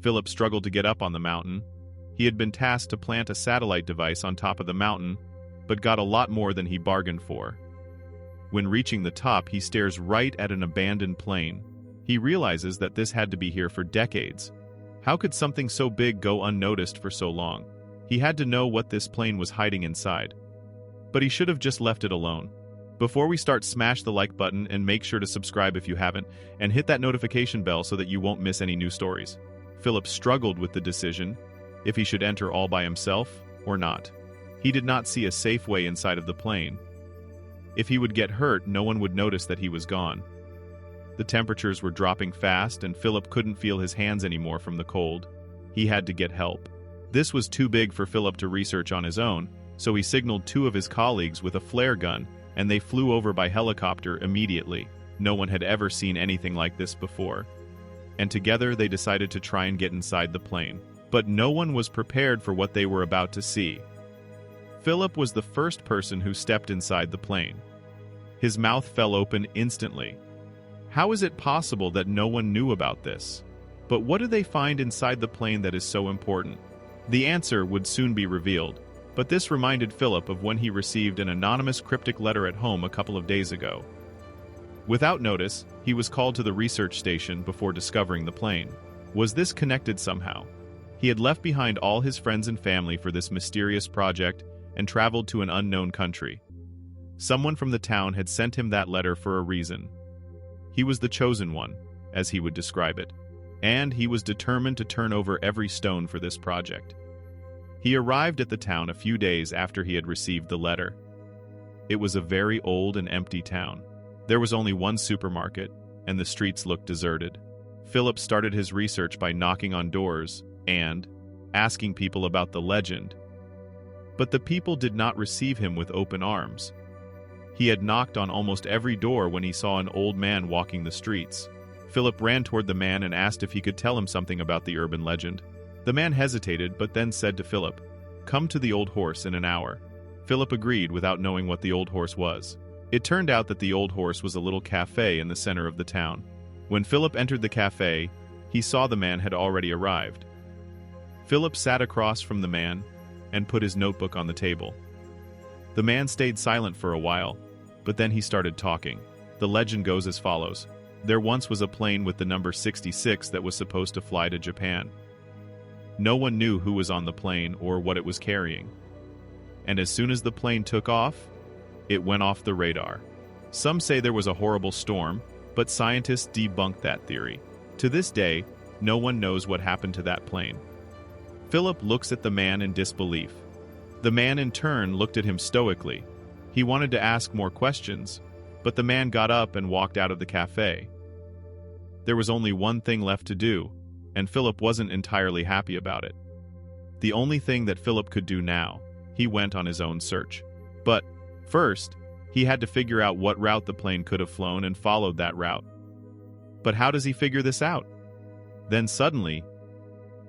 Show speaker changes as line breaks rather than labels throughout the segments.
Philip struggled to get up on the mountain. He had been tasked to plant a satellite device on top of the mountain, but got a lot more than he bargained for. When reaching the top, he stares right at an abandoned plane. He realizes that this had to be here for decades. How could something so big go unnoticed for so long? He had to know what this plane was hiding inside. But he should have just left it alone. Before we start, smash the like button and make sure to subscribe if you haven't, and hit that notification bell so that you won't miss any new stories. Philip struggled with the decision if he should enter all by himself or not. He did not see a safe way inside of the plane. If he would get hurt, no one would notice that he was gone. The temperatures were dropping fast, and Philip couldn't feel his hands anymore from the cold. He had to get help. This was too big for Philip to research on his own, so he signaled two of his colleagues with a flare gun, and they flew over by helicopter immediately. No one had ever seen anything like this before. And together they decided to try and get inside the plane. But no one was prepared for what they were about to see. Philip was the first person who stepped inside the plane. His mouth fell open instantly. How is it possible that no one knew about this? But what do they find inside the plane that is so important? The answer would soon be revealed, but this reminded Philip of when he received an anonymous cryptic letter at home a couple of days ago. Without notice, he was called to the research station before discovering the plane. Was this connected somehow? He had left behind all his friends and family for this mysterious project and traveled to an unknown country. Someone from the town had sent him that letter for a reason. He was the chosen one, as he would describe it, and he was determined to turn over every stone for this project. He arrived at the town a few days after he had received the letter. It was a very old and empty town. There was only one supermarket, and the streets looked deserted. Philip started his research by knocking on doors and asking people about the legend. But the people did not receive him with open arms. He had knocked on almost every door when he saw an old man walking the streets. Philip ran toward the man and asked if he could tell him something about the urban legend. The man hesitated, but then said to Philip, "Come to the Old Horse in an hour." Philip agreed without knowing what the Old Horse was. It turned out that the Old Horse was a little cafe in the center of the town. When Philip entered the cafe, he saw the man had already arrived. Philip sat across from the man and put his notebook on the table. The man stayed silent for a while, but then he started talking. The legend goes as follows. There once was a plane with the number 66 that was supposed to fly to Japan. No one knew who was on the plane or what it was carrying. And as soon as the plane took off, it went off the radar. Some say there was a horrible storm, but scientists debunked that theory. To this day, no one knows what happened to that plane. Philip looks at the man in disbelief. The man in turn looked at him stoically. He wanted to ask more questions, but the man got up and walked out of the cafe. There was only one thing left to do, and Philip wasn't entirely happy about it. The only thing that Philip could do now, he went on his own search. But first, he had to figure out what route the plane could have flown and followed that route. But how does he figure this out? Then suddenly,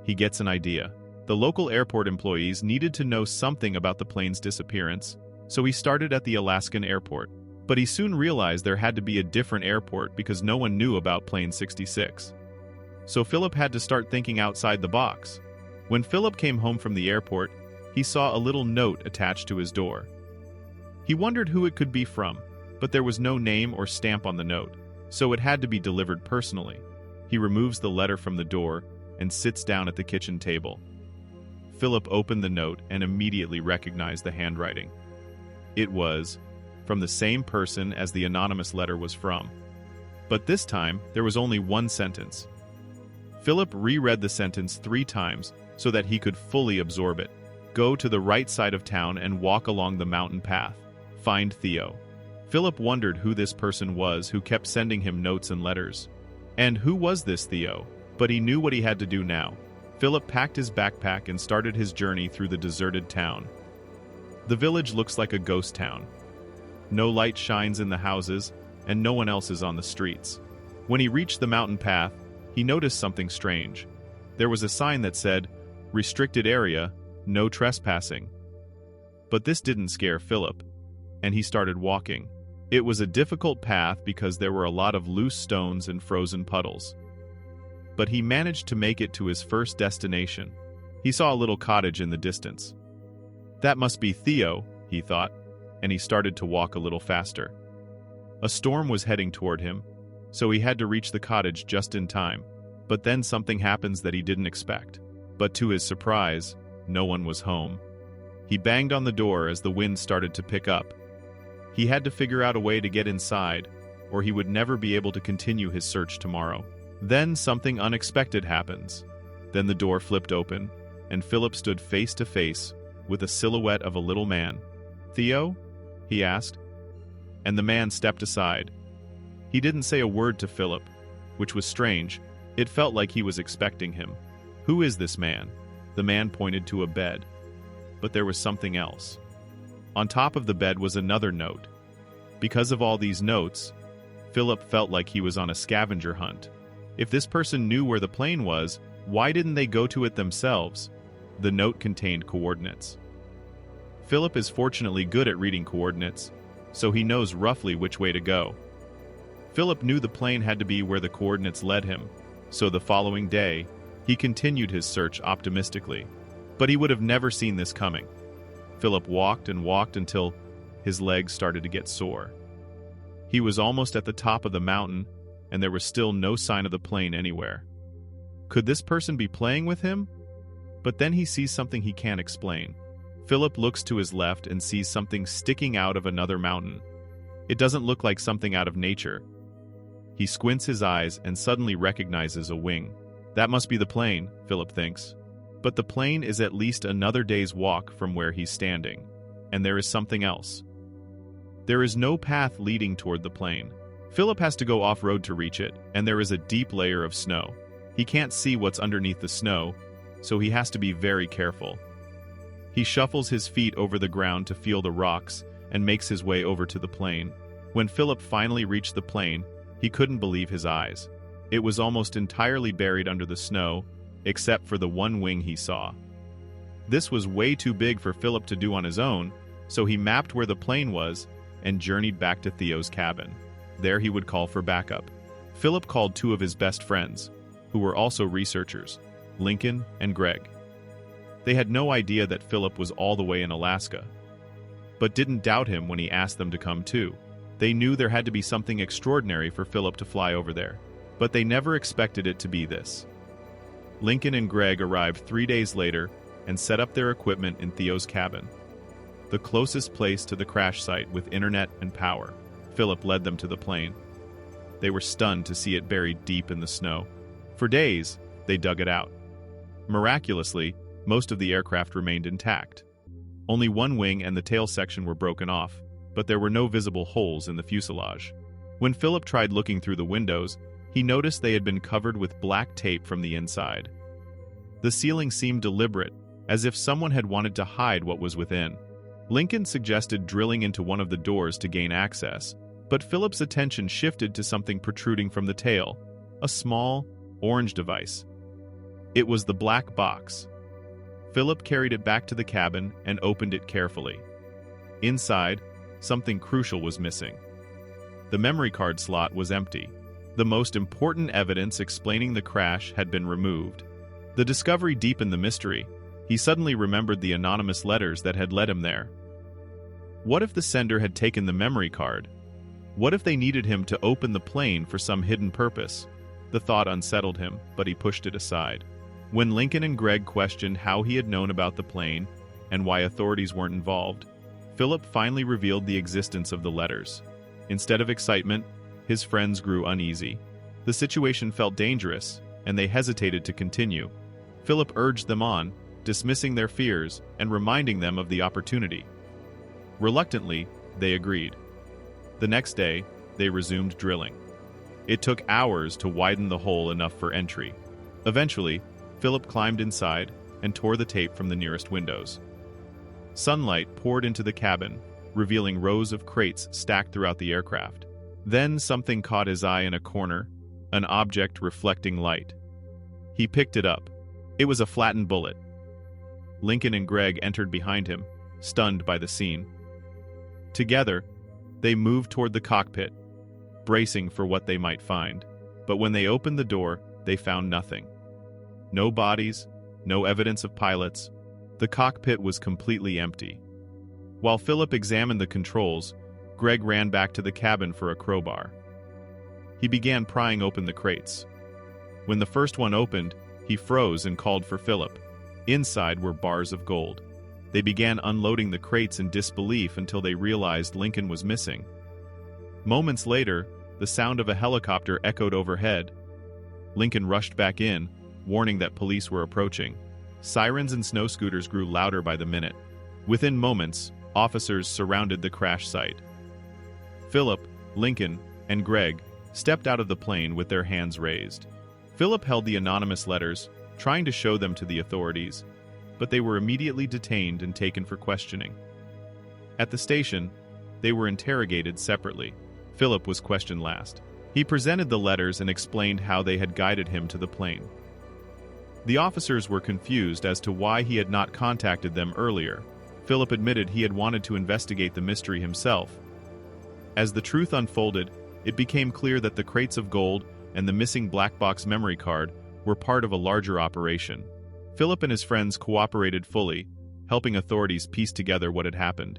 he gets an idea. The local airport employees needed to know something about the plane's disappearance, so he started at the Alaskan airport. But he soon realized there had to be a different airport because no one knew about Plane 66. So Philip had to start thinking outside the box. When Philip came home from the airport, he saw a little note attached to his door. He wondered who it could be from, but there was no name or stamp on the note, so it had to be delivered personally. He removes the letter from the door and sits down at the kitchen table. Philip opened the note and immediately recognized the handwriting. It was from the same person as the anonymous letter was from. But this time, there was only one sentence. Philip reread the sentence 3 times so that he could fully absorb it. Go to the right side of town and walk along the mountain path. Find Theo. Philip wondered who this person was who kept sending him notes and letters. And who was this Theo? But he knew what he had to do now. Philip packed his backpack and started his journey through the deserted town. The village looks like a ghost town. No light shines in the houses, and no one else is on the streets. When he reached the mountain path, he noticed something strange. There was a sign that said, "Restricted area, no trespassing." But this didn't scare Philip, and he started walking. It was a difficult path because there were a lot of loose stones and frozen puddles. but he managed to make it to his first destination. He saw a little cottage in the distance. That must be Theo, he thought, and he started to walk a little faster. A storm was heading toward him, so he had to reach the cottage just in time. But then something happens that he didn't expect. But to his surprise, no one was home. He banged on the door as the wind started to pick up. He had to figure out a way to get inside, or he would never be able to continue his search tomorrow. Then something unexpected happens. Then the door flipped open, and Philip stood face to face with a silhouette of a little man. "Theo?" he asked. And the man stepped aside. He didn't say a word to Philip, which was strange. It felt like he was expecting him. "Who is this man?" The man pointed to a bed. But there was something else. On top of the bed was another note. Because of all these notes, Philip felt like he was on a scavenger hunt. If this person knew where the plane was, why didn't they go to it themselves? The note contained coordinates. Philip is fortunately good at reading coordinates, so he knows roughly which way to go. Philip knew the plane had to be where the coordinates led him, so the following day, he continued his search optimistically. But he would have never seen this coming. Philip walked and walked until his legs started to get sore. He was almost at the top of the mountain, and there was still no sign of the plane anywhere. Could this person be playing with him? But then he sees something he can't explain. Philip looks to his left and sees something sticking out of another mountain. It doesn't look like something out of nature. He squints his eyes and suddenly recognizes a wing. That must be the plane, Philip thinks. But the plane is at least another day's walk from where he's standing. And there is something else. There is no path leading toward the plane. Philip has to go off-road to reach it, and there is a deep layer of snow. He can't see what's underneath the snow, so he has to be very careful. He shuffles his feet over the ground to feel the rocks and makes his way over to the plane. When Philip finally reached the plane, he couldn't believe his eyes. It was almost entirely buried under the snow, except for the one wing he saw. This was way too big for Philip to do on his own, so he mapped where the plane was and journeyed back to Theo's cabin. There he would call for backup. Philip called two of his best friends, who were also researchers, Lincoln and Greg. They had no idea that Philip was all the way in Alaska, but didn't doubt him when he asked them to come too. They knew there had to be something extraordinary for Philip to fly over there, but they never expected it to be this. Lincoln and Greg arrived 3 days later and set up their equipment in Theo's cabin, the closest place to the crash site with internet and power. Philip led them to the plane. They were stunned to see it buried deep in the snow. For days, they dug it out. Miraculously, most of the aircraft remained intact. Only one wing and the tail section were broken off, but there were no visible holes in the fuselage. When Philip tried looking through the windows, he noticed they had been covered with black tape from the inside. The ceiling seemed deliberate, as if someone had wanted to hide what was within. Lincoln suggested drilling into one of the doors to gain access, but Philip's attention shifted to something protruding from the tail, a small, orange device. It was the black box. Philip carried it back to the cabin and opened it carefully. Inside, something crucial was missing. The memory card slot was empty. The most important evidence explaining the crash had been removed. The discovery deepened the mystery. He suddenly remembered the anonymous letters that had led him there. What if the sender had taken the memory card? What if they needed him to open the plane for some hidden purpose? The thought unsettled him, but he pushed it aside. When Lincoln and Greg questioned how he had known about the plane and why authorities weren't involved, Philip finally revealed the existence of the letters. Instead of excitement, his friends grew uneasy. The situation felt dangerous, and they hesitated to continue. Philip urged them on, dismissing their fears and reminding them of the opportunity. Reluctantly, they agreed. The next day, they resumed drilling. It took hours to widen the hole enough for entry. Eventually, Philip climbed inside and tore the tape from the nearest windows. Sunlight poured into the cabin, revealing rows of crates stacked throughout the aircraft. Then something caught his eye in a corner, an object reflecting light. He picked it up. It was a flattened bullet. Lincoln and Greg entered behind him, stunned by the scene. Together, they moved toward the cockpit, bracing for what they might find. But when they opened the door, they found nothing. No bodies, no evidence of pilots. The cockpit was completely empty. While Philip examined the controls, Greg ran back to the cabin for a crowbar. He began prying open the crates. When the first one opened, he froze and called for Philip. Inside were bars of gold. They began unloading the crates in disbelief until they realized Lincoln was missing. Moments later, the sound of a helicopter echoed overhead. Lincoln rushed back in, warning that police were approaching. Sirens and snow scooters grew louder by the minute. Within moments, officers surrounded the crash site. Philip, Lincoln, and Greg stepped out of the plane with their hands raised. Philip held the anonymous letters, trying to show them to the authorities, but they were immediately detained and taken for questioning. At the station, they were interrogated separately. Philip was questioned last. He presented the letters and explained how they had guided him to the plane. The officers were confused as to why he had not contacted them earlier. Philip admitted he had wanted to investigate the mystery himself. As the truth unfolded, it became clear that the crates of gold and the missing black box memory card were part of a larger operation. Philip and his friends cooperated fully, helping authorities piece together what had happened.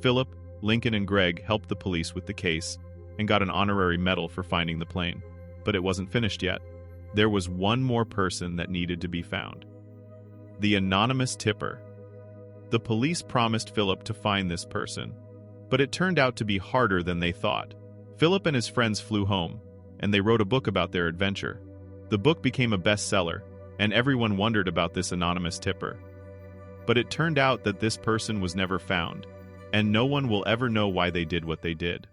Philip, Lincoln, and Greg helped the police with the case and got an honorary medal for finding the plane. But it wasn't finished yet. There was one more person that needed to be found. The anonymous tipper. The police promised Philip to find this person, but it turned out to be harder than they thought. Philip and his friends flew home, and they wrote a book about their adventure. The book became a bestseller, and everyone wondered about this anonymous tipper. But it turned out that this person was never found, and no one will ever know why they did what they did.